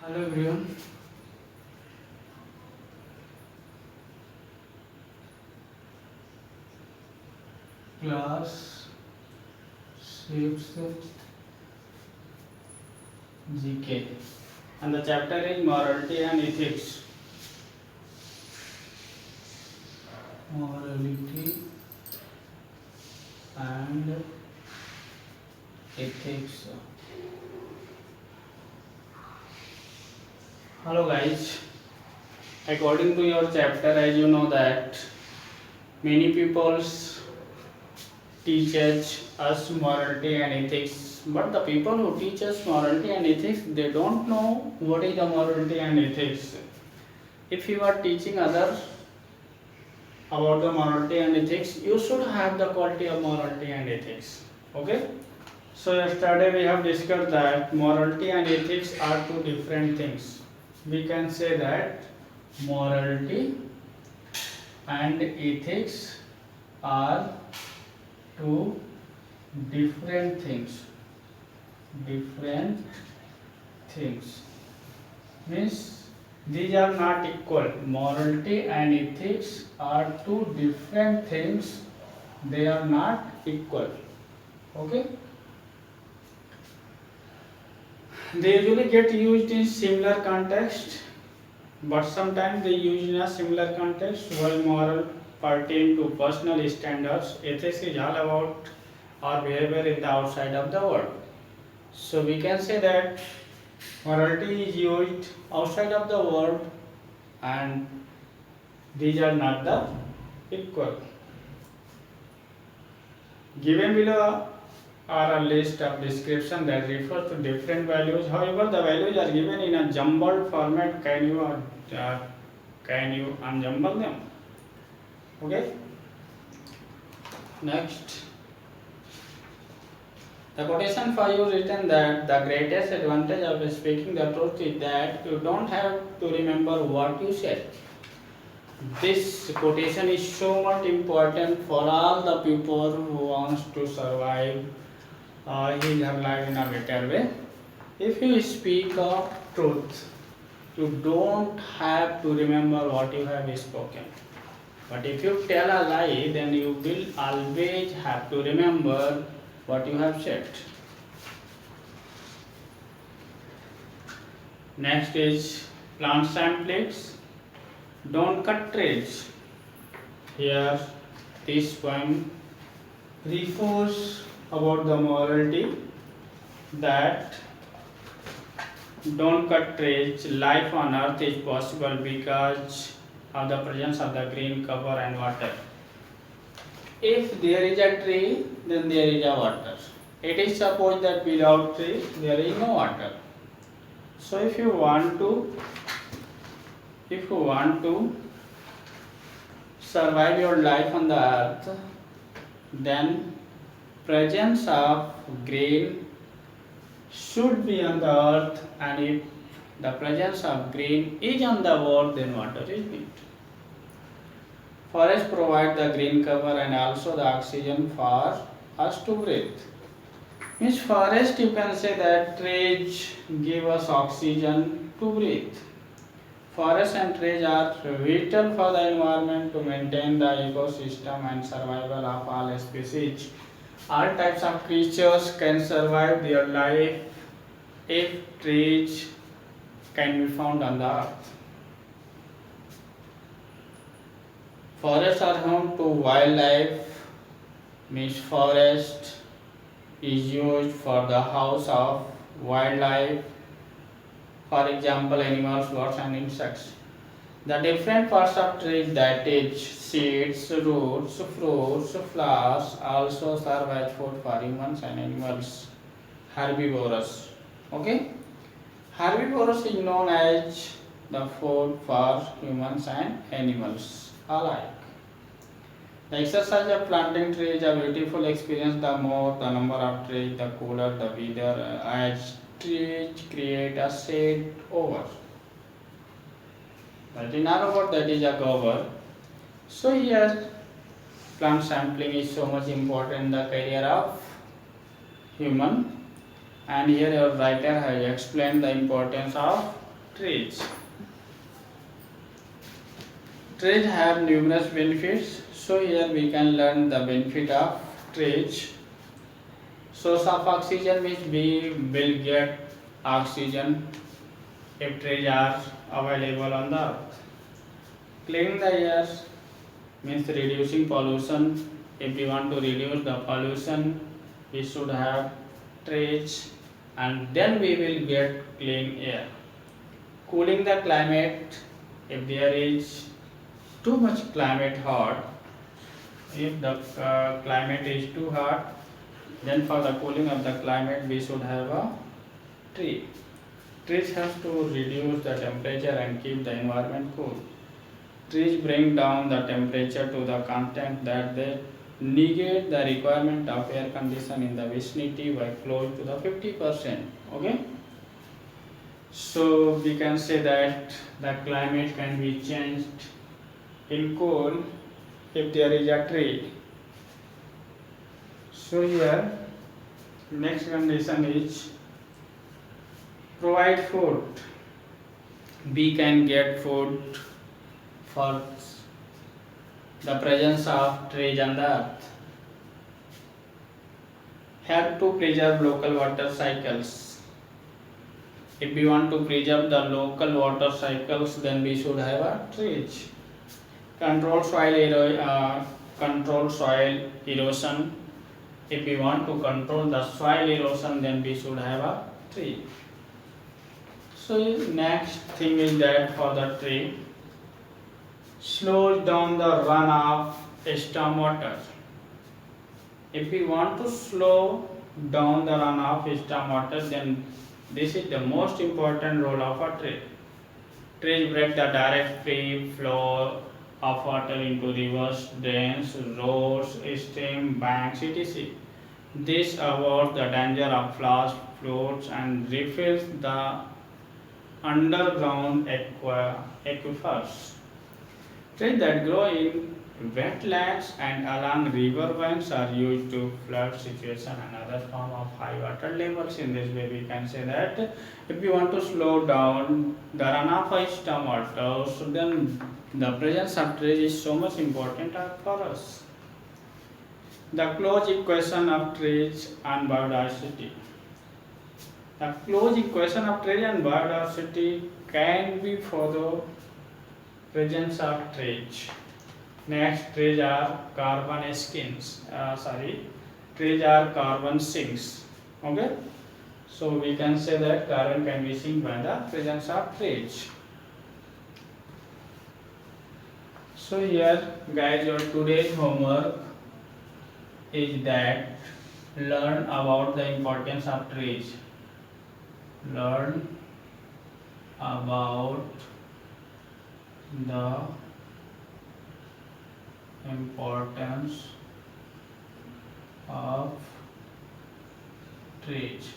Hello everyone. Class 6th GK and the chapter is morality and ethics. Morality and ethics. Hello guys. According to your chapter, as you know that many peoples teach us morality and ethics, but the people who teach us morality and ethics, they don't know what is the morality and ethics. If you are teaching others about the morality and ethics, you should have the quality of morality and ethics. Okay? So yesterday we have discussed that morality and ethics are two different things. We can say that morality and ethics are two different things. Different things means these are not equal. Morality and ethics are two different things. They are not equal. Okay? They usually get used in similar context, but sometimes they use in a similar context. While moral pertain to personal standards, ethics is all about our behavior in the outside of the world. So we can say that morality is used outside of the world and these are not the equal. Given below are a list of description that refers to different values. However, the values are given in a jumbled format. Can you unjumble them? Okay. Next, the quotation for you written that the greatest advantage of speaking the truth is that you don't have to remember what you said. This quotation is so much important for all the people who wants to survive his or her life in a better way. If you speak a truth, you don't have to remember what you have spoken. But if you tell a lie, then you will always have to remember what you have said. Next is plant samplings. Don't cut trees. Here, this poem refers about the morality that don't cut trees. Life on earth is possible because of the presence of the green cover and water. If there is a tree, then there is a water. It is supposed that without tree there is no water. So if you want to survive your life on the earth, then presence of green should be on the earth, and if the presence of green is on the world, then water is needed. Forests provide the green cover and also the oxygen for us to breathe. Means forest, you can say that trees give us oxygen to breathe. Forests and trees are vital for the environment to maintain the ecosystem and survival of all species. All types of creatures can survive their life if trees can be found on the earth. Forests are home to wildlife, means forest is used for the house of wildlife, for example animals, birds and insects. The different parts of trees, that is seeds, roots, fruits, flowers, also serve as food for humans and animals. Herbivorous. Okay? Herbivorous is known as the food for humans and animals alike. The exercise of planting trees is a beautiful experience. The more the number of trees, the cooler the weather, as trees create a shade over. That is not about that is a cover. So here plant sampling is so much important in the career of human, and here your writer has explained the importance of trees. Trees have numerous benefits. So here we can learn the benefit of trees. Source of oxygen means we will get oxygen if trees are available on the earth. Cleaning the air means reducing pollution. If we want to reduce the pollution, we should have trees and then we will get clean air. Cooling the climate, if there is too much climate hot, if the climate is too hot, then for the cooling of the climate we should have a tree. Trees have to reduce the temperature and keep the environment cool. Trees bring down the temperature to the constant that they negate the requirement of air condition in the vicinity by close to the 50%. Okay. So we can say that the climate can be changed in cool if there is a tree. So here next condition is provide food. We can get food for the presence of trees on the earth. Help to preserve local water cycles. If we want to preserve the local water cycles, then we should have a trees. Control soil erosion. If we want to control the soil erosion, then we should have a tree. So next thing is that for the tree, slows down the runoff storm water. If we want to slow down the runoff storm water, then this is the most important role of a tree. Trees break the direct free flow of water into rivers, drains, roads, streams, banks, etc. This avoids the danger of flash floods and refills the underground aquifers. Trees that grow in wetlands and along river banks are used to flood situation and other form of high water levels. In this way, we can say that if we want to slow down the runoff of storm water, so then the presence of trees is so much important for us. The closed equation of trees and biodiversity. The closed equation of trees and biodiversity can be for the presence of trees. Next, trees are carbon skins. Trees are carbon sinks. Okay, so we can say that carbon can be sink by the presence of trees. So here, guys, your today's homework is that learn about the importance of trees. Learn about the importance of trees.